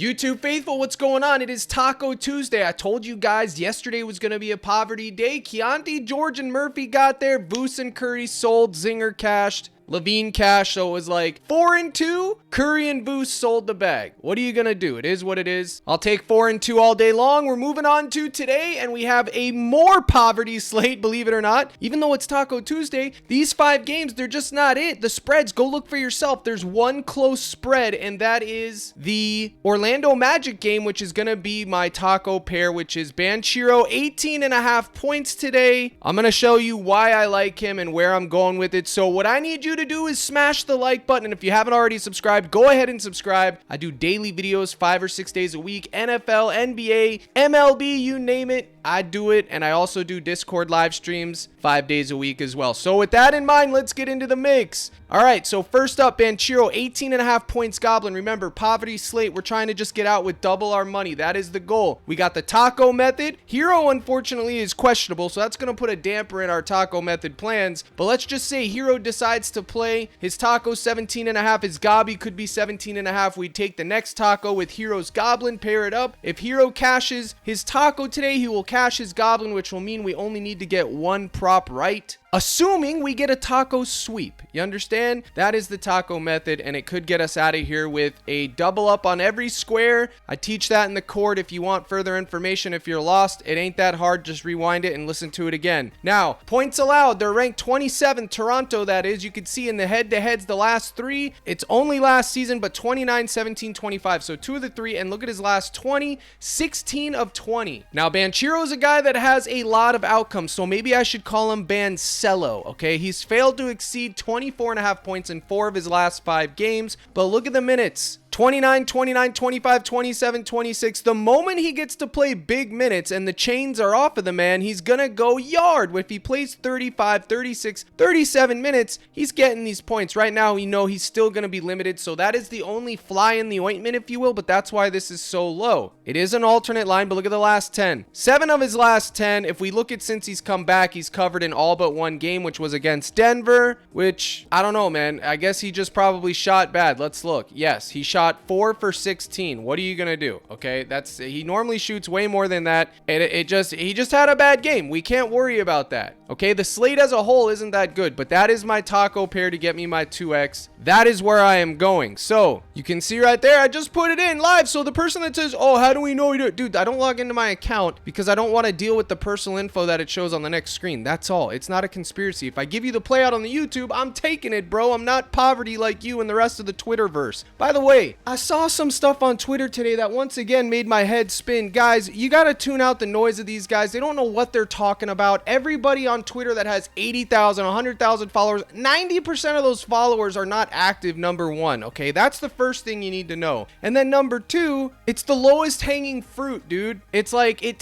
YouTube faithful, what's going on? It is Taco Tuesday. I told you guys yesterday was going to be a poverty day. Keontae, George, and Murphy got there. Voos and Curry sold. Zinger cashed. Levine cash, so it was like 4-2. Curry and Boost sold the bag. What are you gonna do? It is what it is. I'll take 4-2 all day long. We're moving on to today, and we have a more poverty slate, believe it or not. Even though it's Taco Tuesday, these 5 games, they're just not it. The spreads, go look for yourself. There's one close spread, and that is the Orlando Magic game, which is gonna be my taco pair, which is Banchero, 18.5 points today. I'm gonna show you why I like him and where I'm going with it. So what I need you to do is smash the like button, and if you haven't already subscribed, go ahead and subscribe. I do daily videos 5 or 6 days a week. NFL, NBA, MLB, you name it, I do it. And I also do Discord live streams 5 days a week as well. So with that in mind, let's get into the mix. All right, so first up, Banchero, 18.5 points Goblin. Remember, poverty slate, we're trying to just get out with double our money. That is the goal. We got the taco method. Hero, unfortunately, is questionable, so that's going to put a damper in our taco method plans. But let's just say Hero decides to play his taco 17.5. His Gobby could be 17.5. We'd take the next taco with Hero's Goblin, pair it up. If Hero cashes his taco today, he will cash his Goblin, which will mean we only need to get one prop right. Assuming we get a taco sweep. You understand? That is the taco method, and it could get us out of here with a double up on every square. I teach that in the court. If you want further information, if you're lost, it ain't that hard. Just rewind it and listen to it again. Now, points allowed. They're ranked 27th. Toronto, that is. You can see in the head-to-heads, the last 3. It's only last season, but 29, 17, 25. So 2 of the 3, and look at his last 20, 16 of 20. Now, Banchero is a guy that has a lot of outcomes, so maybe I should call him okay? He's failed to exceed 24.5 points in 4 of his last 5 games, but look at the minutes. 29, 29, 25, 27, 26. The moment he gets to play big minutes and the chains are off of the man, he's gonna go yard. If he plays 35, 36, 37 minutes, he's getting these points. Right now, we know he's still gonna be limited, so that is the only fly in the ointment, if you will, but that's why this is so low. It is an alternate line, but look at the last 10. 7 of his last 10. If we look at since he's come back, he's covered in all but 1 game, which was against Denver, which, I don't know, man. I guess he just probably shot bad. Let's look. Yes, he shot 4 for 16. What are you gonna do? Okay, he normally shoots way more than that, and he just had a bad game. We can't worry about that. Okay, the slate as a whole isn't that good, but that is my taco pair to get me my 2x. That is where I am going. So you can see right there, I just put it in live. So the person that says, oh, how do we know you do it? Dude, I don't log into my account because I don't want to deal with the personal info that it shows on the next screen. That's all. It's not a conspiracy. If I give you the play out on the YouTube, I'm taking it, bro. I'm not poverty like you and the rest of the Twitterverse. By the way, I saw some stuff on Twitter today that once again made my head spin. Guys, you got to tune out the noise of these guys. They don't know what they're talking about. Everybody on Twitter that has 80,000, 100,000 followers, 90% of those followers are not active, number 1. Okay, that's the first thing you need to know. And then number 2, it's the lowest hanging fruit, dude. It's like it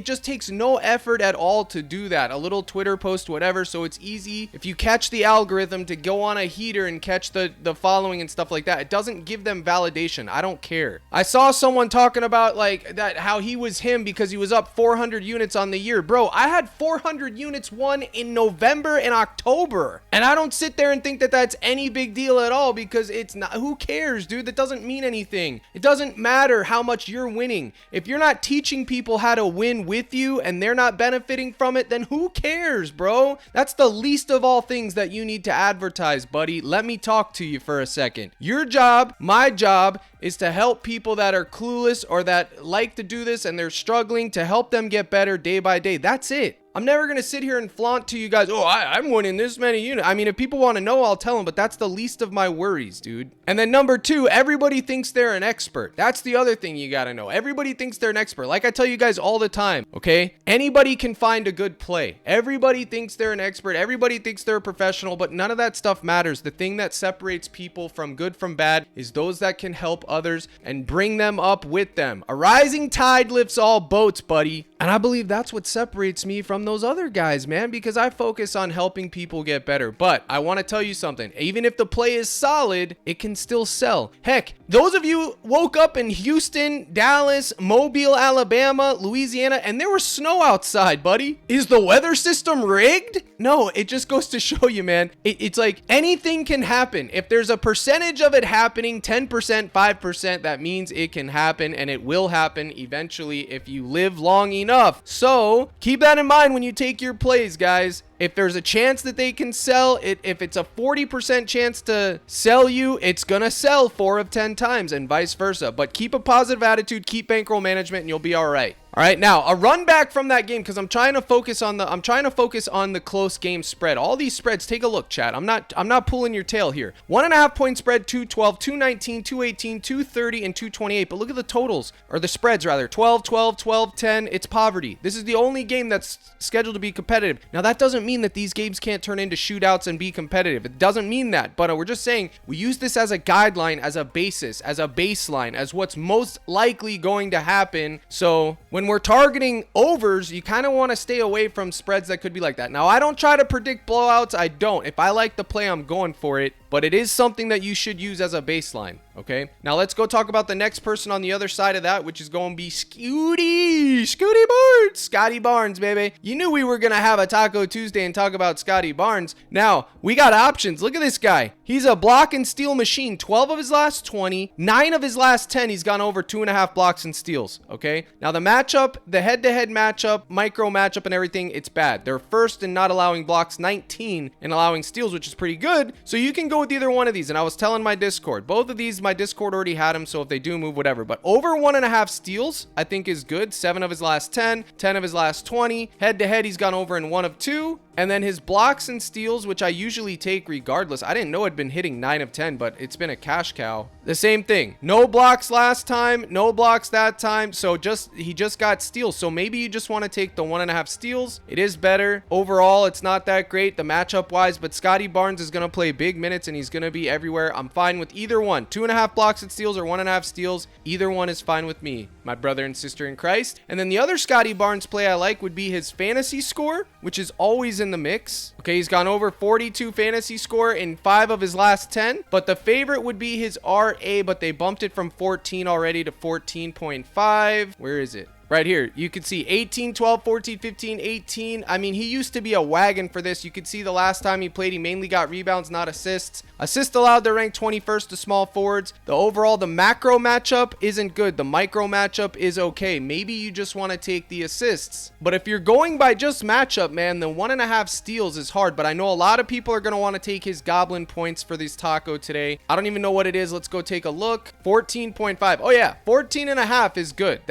just takes no effort at all to do that. A little Twitter post, whatever. So it's easy if you catch the algorithm to go on a heater and catch the following and stuff like that. It doesn't give them validation. I don't care. I saw someone talking about like that, how he was him because he was up 400 units on the year. Bro, I had 400 units won in November and October, and I don't sit there and think that that's any big deal at all, because it's not. Who cares, dude? That doesn't mean anything. It doesn't matter how much you're winning. If you're not teaching people how to win with you and they're not benefiting from it, then who cares, bro? That's the least of all things that you need to advertise, buddy. Let me talk to you for a second. Your job, my job, is to help people that are clueless or that like to do this and they're struggling, to help them get better day by day. That's it. I'm never going to sit here and flaunt to you guys, oh, I'm winning this many units. I mean, if people want to know, I'll tell them, but that's the least of my worries, dude. And then number 2, everybody thinks they're an expert. That's the other thing you got to know. Everybody thinks they're an expert. Like I tell you guys all the time, okay? Anybody can find a good play. Everybody thinks they're an expert. Everybody thinks they're a professional, but none of that stuff matters. The thing that separates people from good from bad is those that can help others and bring them up with them. A rising tide lifts all boats, buddy. And I believe that's what separates me from from those other guys, man, because I focus on helping people get better. But I want to tell you something. Even if the play is solid, it can still sell. Heck, those of you woke up in Houston, Dallas, Mobile, Alabama, Louisiana, and there was snow outside, buddy. Is the weather system rigged? No, it just goes to show you, man. It's like anything can happen. If there's a percentage of it happening, 10%, 5%, that means it can happen, and it will happen eventually if you live long enough. So keep that in mind when you take your plays, guys. If there's a chance that they can sell it, if it's a 40% chance to sell you, it's going to sell 4 of 10 times and vice versa. But keep a positive attitude, keep bankroll management, and you'll be all right. All right, now a run back from that game, because I'm trying to focus on the close game spread. All these spreads, take a look, chat. I'm not pulling your tail here. 1.5 point spread, 212, 219, 218, 230, and 228. But look at the totals, or the spreads rather. 12, 12, 12, 10. It's poverty. This is the only game that's scheduled to be competitive. Now that doesn't mean that these games can't turn into shootouts and be competitive. It doesn't mean that, but we're just saying we use this as a guideline, as a basis, as a baseline, as what's most likely going to happen. So when we're targeting overs, you kind of want to stay away from spreads that could be like that. Now, I don't try to predict blowouts. I don't. If I like the play, I'm going for it. But it is something that you should use as a baseline, okay? Now, let's go talk about the next person on the other side of that, which is going to be Scottie Barnes. Scottie Barnes, baby. You knew we were going to have a Taco Tuesday and talk about Scottie Barnes. Now, we got options. Look at this guy. He's a block and steal machine. 12 of his last 20, 9 of his last 10, he's gone over 2.5 blocks and steals, okay? Now, the matchup, the head-to-head matchup, micro matchup and everything, it's bad. They're first in not allowing blocks, 19 in allowing steals, which is pretty good. So you can go with either one of these. And I was telling my Discord, both of these, my Discord already had them. So if they do move, whatever. But over 1.5 steals, I think is good. 7 of his last 10, 10 of his last 20. Head to head, he's gone over in 1 of 2. And then his blocks and steals, which I usually take regardless. I didn't know it'd been hitting 9 of 10, but it's been a cash cow. The same thing. No blocks last time, no blocks that time. So he just got steals. So maybe you just want to take the 1.5 steals. It is better. Overall, it's not that great, the matchup wise, but Scottie Barnes is going to play big minutes and he's going to be everywhere. I'm fine with either one. 2.5 blocks and steals or 1.5 steals. Either one is fine with me, my brother and sister in Christ. And then the other Scottie Barnes play I like would be his fantasy score, which is always in the mix. Okay, he's gone over 42 fantasy score in 5 of his last 10, but the favorite would be his RA, but they bumped it from 14 already to 14.5. Where is it? Right here, you can see 18, 12, 14, 15, 18. I mean, he used to be a wagon for this. You could see the last time he played, he mainly got rebounds, not assists. Assists allowed, they're ranked 21st to small forwards. The macro matchup isn't good. The micro matchup is okay. Maybe you just want to take the assists. But if you're going by just matchup, man, then 1.5 steals is hard. But I know a lot of people are going to want to take his goblin points for this taco today. I don't even know what it is. Let's go take a look. 14.5. Oh yeah, 14.5 is good.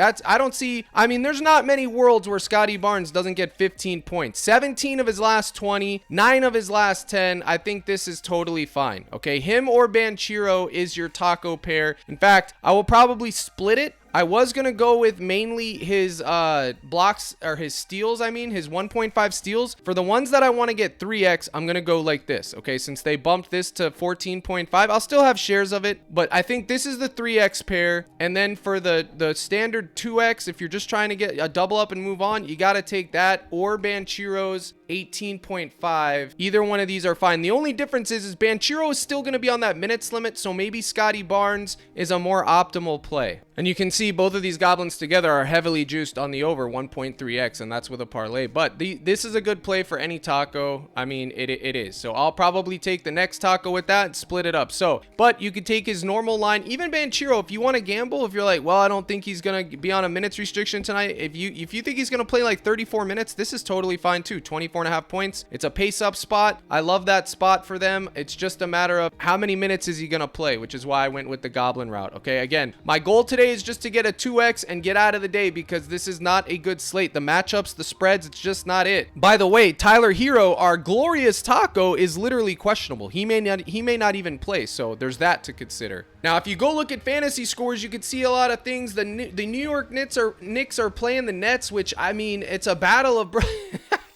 I mean, there's not many worlds where Scottie Barnes doesn't get 15 points. 17 of his last 20, 9 of his last 10. I think this is totally fine. Okay, him or Banchero is your taco pair. In fact, I will probably split it. I was going to go with mainly his blocks, or his steals, his 1.5 steals. For the ones that I want to get 3x, I'm going to go like this, okay? Since they bumped this to 14.5, I'll still have shares of it, but I think this is the 3x pair. And then for the standard 2x, if you're just trying to get a double up and move on, you got to take that or Banchero's 18.5. Either one of these are fine. The only difference is Banchero is still going to be on that minutes limit, so maybe Scottie Barnes is a more optimal play. And you can see both of these goblins together are heavily juiced on the over 1.3x, and that's with a parlay. But this is a good play for any taco. I mean, it is. So I'll probably take the next taco with that and split it up. So, but you could take his normal line. Even Banchero, if you want to gamble, if you're like, well, I don't think he's going to be on a minutes restriction tonight. If you think he's going to play like 34 minutes, this is totally fine too. 24.5 points. It's a pace up spot. I love that spot for them. It's just a matter of how many minutes is he going to play, which is why I went with the goblin route. Okay, again, my goal today is just to get a 2x and get out of the day, because this is not a good slate. The matchups, the spreads, it's just not it. By the way, Tyler Hero, our glorious taco, is literally questionable. He may not even play, so there's that to consider. Now, if you go look at fantasy scores, you could see a lot of things. The New York Knicks are playing the Nets, which, I mean, it's a battle of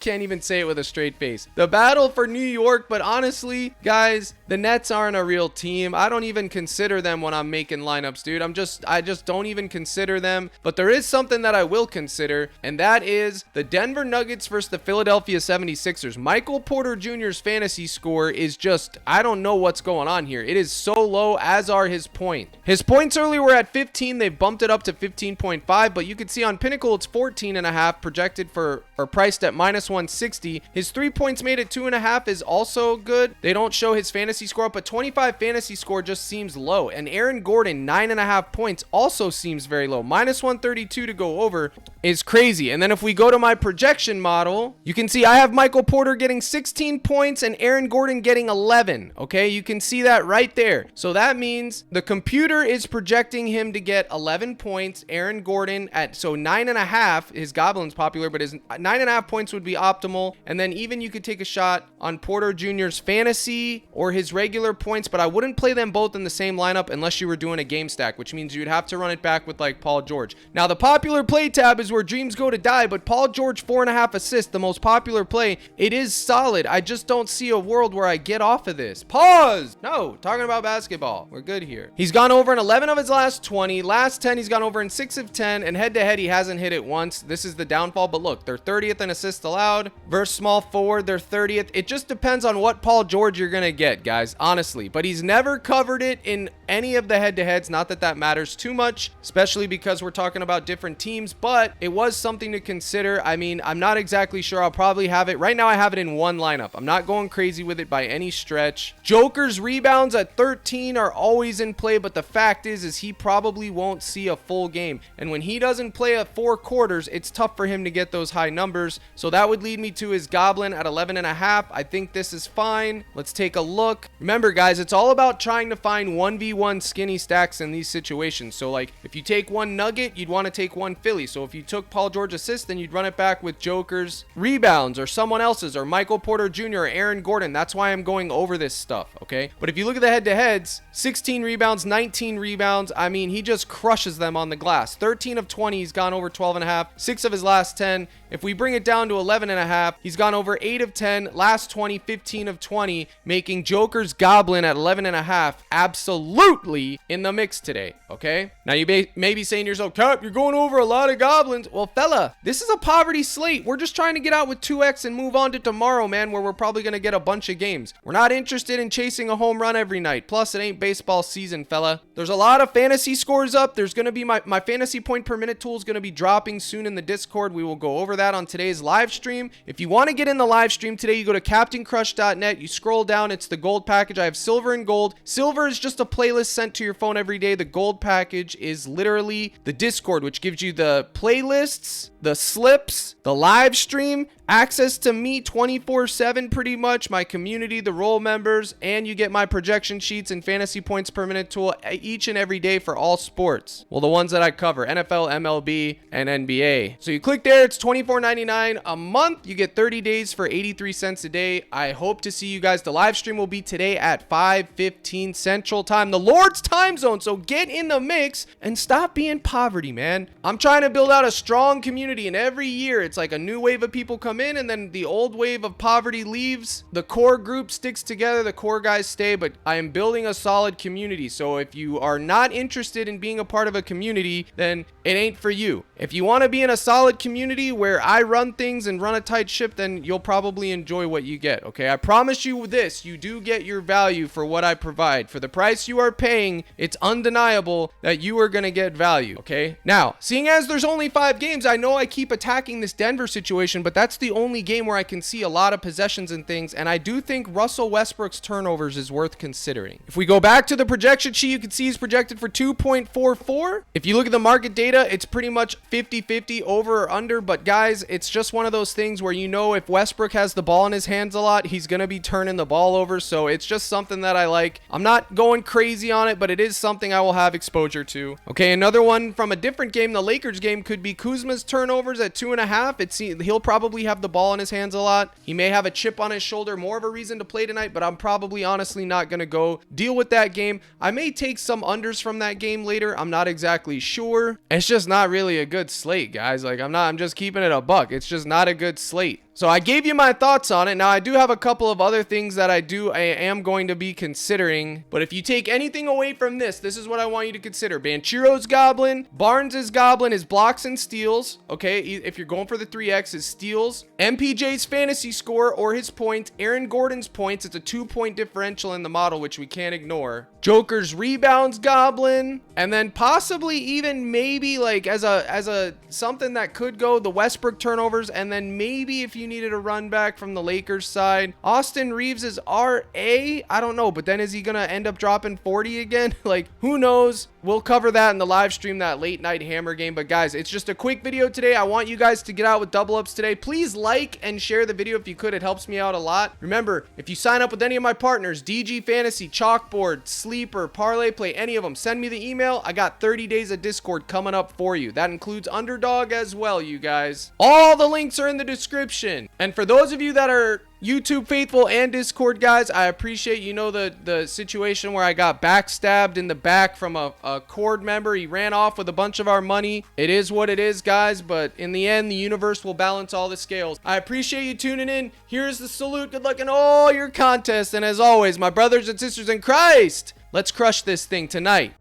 Can't even say it with a straight face. The battle for New York, but honestly, guys, the Nets aren't a real team. I don't even consider them when I'm making lineups, dude. I just don't even consider them. But there is something that I will consider, and that is the Denver Nuggets versus the Philadelphia 76ers. Michael Porter Jr.'s fantasy score is just, I don't know what's going on here. It is so low, as are his points. His points earlier were at 15. They've bumped it up to 15.5, but you can see on Pinnacle it's 14.5 projected for, or priced at -160. His 3 points made at 2.5 is also good. They don't show his fantasy score up, but 25 fantasy score just seems low. And Aaron Gordon, 9.5 points, also seems very low. -132 to go over is crazy. And then if we go to my projection model, you can see I have Michael Porter getting 16 points and Aaron Gordon getting 11. Okay, you can see that right there. So that means the computer is projecting him to get 11 points. Aaron Gordon at, so 9.5. His Goblin's popular, but his 9.5 points would be optimal. And then even you could take a shot on Porter Jr.'s fantasy or his regular points, but I wouldn't play them both in the same lineup unless you were doing a game stack, which means you'd have to run it back with like Paul George. Now the popular play tab is where dreams go to die, but Paul George 4.5 assists, the most popular play. It is solid. I just don't see a world where I get off of this. Pause. No, talking about basketball. We're good here. He's gone over in 11 of his last 20. Last 10, he's gone over in 6 of 10, and head to head, he hasn't hit it once. This is the downfall, but look, they're 30th in assists allowed. Versus small forward, they're 30th. It just depends on what Paul George you're going to get, guys, honestly. But he's never covered it in any of the head-to-heads. Not that that matters too much, especially because we're talking about different teams, but it was something to consider. I mean, I'm not exactly sure. I'll probably have it. Right now, I have it in one lineup. I'm not going crazy with it by any stretch. Joker's rebounds at 13 are always in play, but the fact is he probably won't see a full game. And when he doesn't play at 4 quarters, it's tough for him to get those high numbers. So that would lead me to his Goblin at 11.5. I think this is fine. Let's take a look. Remember, guys, it's all about trying to find 1v1 skinny stacks in these situations. So like if you take one Nugget, you'd want to take one Philly. So if you took Paul George assist, then you'd run it back with Joker's rebounds or someone else's or Michael Porter Jr. or Aaron Gordon. That's why I'm going over this stuff, okay? But if you look at the head-to-heads, 16 rebounds, 19 rebounds. I mean, he just crushes them on the glass. 13 of 20, he's gone over 12.5. 6 of his last 10. If we bring it down to 11.5, he's gone over 8 of 10. Last 20, 15 of 20, making Joker's Goblin at 11.5 absolutely in the mix today, okay? Now you may be saying to yourself, Cap, you're going over a lot of Goblins. Well, fella, this is a poverty slate. We're just trying to get out with 2x and move on to tomorrow, man, where we're probably going to get a bunch of games. We're not interested in chasing a home run every night. Plus, it ain't baseball season, fella. There's a lot of fantasy scores up. There's going to be my fantasy point per minute tool is going to be dropping soon in the Discord. We will go over that on today's live stream. If you want to get in the live stream today, you go to CaptainCrush.net. You scroll down. It's the gold package. I have silver and gold. Silver is just a playlist sent to your phone every day. The gold package is literally the Discord, which gives you the playlists, the slips, the live stream, access to me 24/7 pretty much, my community, the role members, and you get my projection sheets and fantasy points per minute tool each and every day for all sports. Well, the ones that I cover, NFL, MLB, and NBA. So you click there, it's $24.99 a month. You get 30 days for 83 cents a day. I hope to see you guys. The live stream will be today at 5:15 Central Time, the Lord's time zone. So get in the mix and stop being poverty, man. I'm trying to build out a strong community, and every year it's like a new wave of people come in, and then the old wave of poverty leaves. The core group sticks together, the core guys stay, but I am building a solid community. So if you are not interested in being a part of a community, then it ain't for you. If you want to be in a solid community where I run things and run a tight ship, then you'll probably enjoy what you get, okay? I promise you this, you do get your value for what I provide. For the price you are paying, it's undeniable that you are going to get value, okay? Now, seeing as there's only 5 games, I know I keep attacking this Denver situation, but that's the only game where I can see a lot of possessions and things, and I do think Russell Westbrook's turnovers is worth considering. If we go back to the projection sheet, you can see he's projected for 2.44. If you look at the market data, it's pretty much 50-50 over or under, but guys, it's just one of those things where you know if Westbrook has the ball in his hands a lot, he's going to be turning the ball over, so it's just something that I like. I'm not going crazy on it, but it is something I will have exposure to. Okay, another one from a different game, the Lakers game, could be Kuzma's turnovers at 2.5. He'll probably have the ball in his hands a lot. He may have a chip on his shoulder, more of a reason to play tonight, but I'm probably honestly not going to go deal with that game. I may take some unders from that game later. I'm not exactly sure. It's just not really a good slate, guys. Like I'm just keeping it a buck. It's just not a good slate. So I gave you my thoughts on it. Now I do have a couple of other things that I am going to be considering. But if you take anything away from this, this is what I want you to consider. Banchero's Goblin, Barnes's Goblin is blocks and steals. Okay, if you're going for the 3X, is steals. MPJ's fantasy score or his points. Aaron Gordon's points. It's a 2-point differential in the model, which we can't ignore. Joker's rebounds Goblin, and then possibly even maybe like as a something that could go, the Westbrook turnovers, and then maybe if you needed a run back from the Lakers side, Austin Reeves is RA. I don't know, but then is he gonna end up dropping 40 again? Like, who knows? We'll cover that in the live stream, that late night hammer game. But guys, it's just a quick video today. I want you guys to get out with double ups today. Please like and share the video if you could. It helps me out a lot. Remember, if you sign up with any of my partners, DG Fantasy, Chalkboard, Sleeper, Parlay Play, any of them, send me the email. I got 30 days of Discord coming up for you. That includes Underdog as well, you guys. All the links are in the description. And for those of you that are YouTube faithful and Discord guys, I appreciate, you know, the situation where I got backstabbed in the back from a Cord member. He ran off with a bunch of our money. It is what it is, guys, but in the end, the universe will balance all the scales. I appreciate you tuning in. Here's the salute. Good luck in all your contests. And as always, my brothers and sisters in Christ, let's crush this thing tonight.